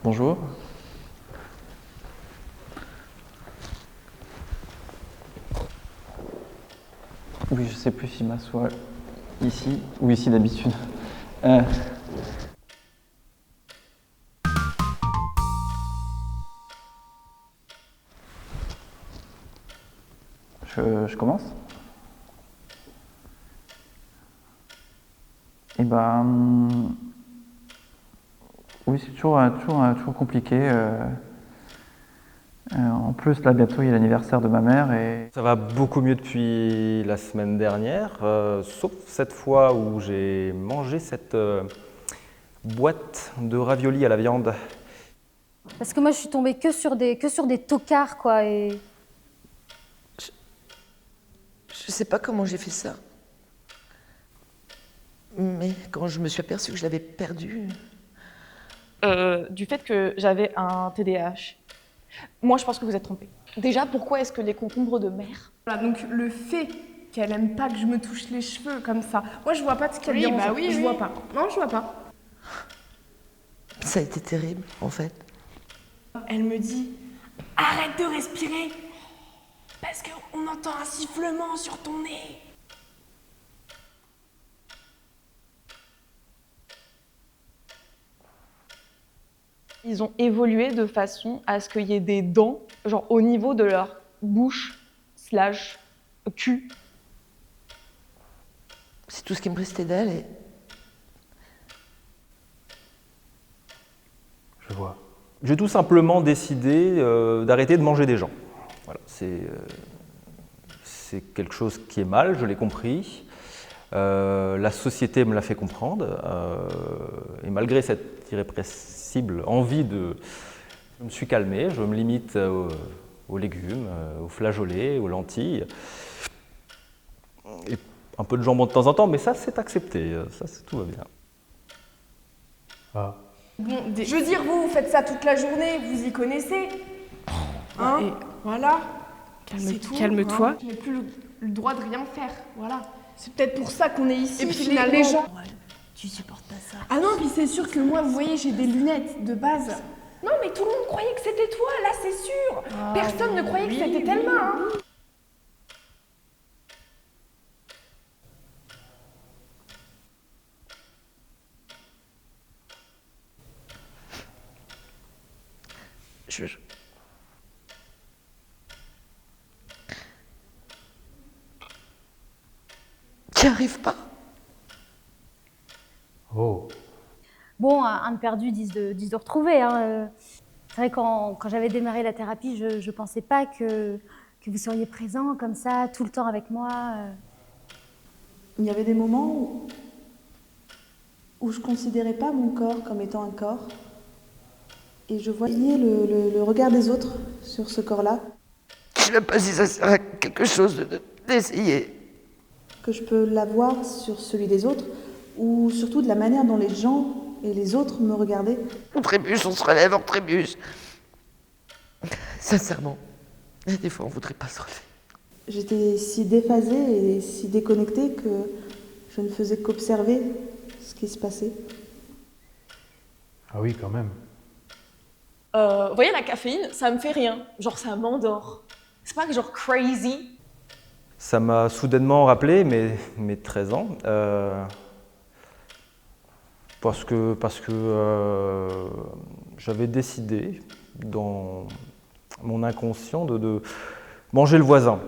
Bonjour. Oui, je sais plus s'il m'assoit ici ou ici d'habitude. Je commence? Eh ben, oui, c'est toujours compliqué. En plus, là, bientôt, il y a l'anniversaire de ma mère et Ça va beaucoup mieux depuis la semaine dernière, sauf cette fois où j'ai mangé cette boîte de raviolis à la viande. Parce que moi, je suis tombée que sur des tocards, quoi. Et Je sais pas comment j'ai fait ça. Mais quand je me suis aperçue que je l'avais perdu. Du fait que j'avais un TDAH. Moi, je pense que vous êtes trompés. Déjà, pourquoi est-ce que les concombres de mer? Voilà, donc le fait qu'elle aime pas que je me touche les cheveux comme ça, moi je vois pas de ce qu'elle Oui, dérange. bah oui, je oui. vois pas. Non, je vois pas. Ça a été terrible, en fait. Elle me dit arrête de respirer parce qu'on entend un sifflement sur ton nez. Ils ont évolué de façon à ce qu'il y ait des dents, genre au niveau de leur bouche / cul. C'est tout ce qui me restait d'elle et je vois. J'ai tout simplement décidé d'arrêter de manger des gens. Voilà, c'est quelque chose qui est mal, je l'ai compris. La société me l'a fait comprendre. Et malgré cette irrépressible envie je me suis calmé, je me limite aux légumes, aux flageolets, aux lentilles. Et un peu de jambon de temps en temps, mais ça c'est accepté, tout va bien. Ah. Bon, je veux dire, vous faites ça toute la journée, vous y connaissez. Hein? Et Voilà. calme- C'est tout, calme-toi. hein. Je n'ai plus le droit de rien faire. Voilà. C'est peut-être pour ça qu'on est ici. Et puis finalement. les gens. tu supportes pas ça. Ah non, puis c'est sûr que moi, vous voyez, j'ai des lunettes de base. Non, mais tout le monde croyait que c'était toi, là, c'est sûr. Personne ne croyait que c'était Thelma. Hein. je... J'y arrive pas. Oh. Bon, un de perdu, 10 de retrouvé. Hein. C'est vrai, quand j'avais démarré la thérapie, je pensais pas que vous seriez présent comme ça, tout le temps avec moi. Il y avait des moments où je considérais pas mon corps comme étant un corps. Et je voyais le regard des autres sur ce corps-là. Je sais même pas si ça sert à quelque chose d'essayer. Que je peux l'avoir sur celui des autres, ou surtout de la manière dont les gens et les autres me regardaient. On trébuche, on se relève, on trébuche. Sincèrement, des fois on voudrait pas se relever. J'étais si déphasée et si déconnectée que je ne faisais qu'observer ce qui se passait. Ah oui, quand même. Vous voyez, la caféine, ça me fait rien. Genre, ça m'endort. C'est pas que genre crazy. Ça m'a soudainement rappelé mes 13 ans, parce que j'avais décidé dans mon inconscient de manger le voisin.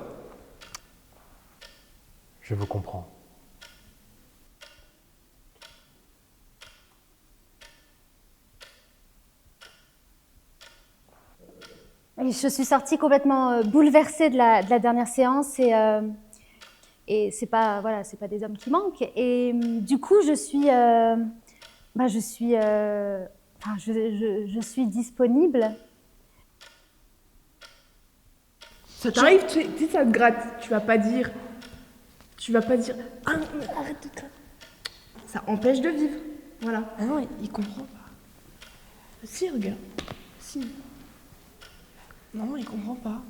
Je vous comprends. Et je suis sortie complètement bouleversée de la dernière séance et c'est pas des hommes qui manquent. Et du coup, je suis disponible. Ça t'arrive, tu sais, ça te gratte. Tu vas pas dire. Ah non, mais arrête de ça. Ça empêche de vivre. Voilà. Ah non, il comprend pas. Si, regarde. Si. Non, il comprend pas.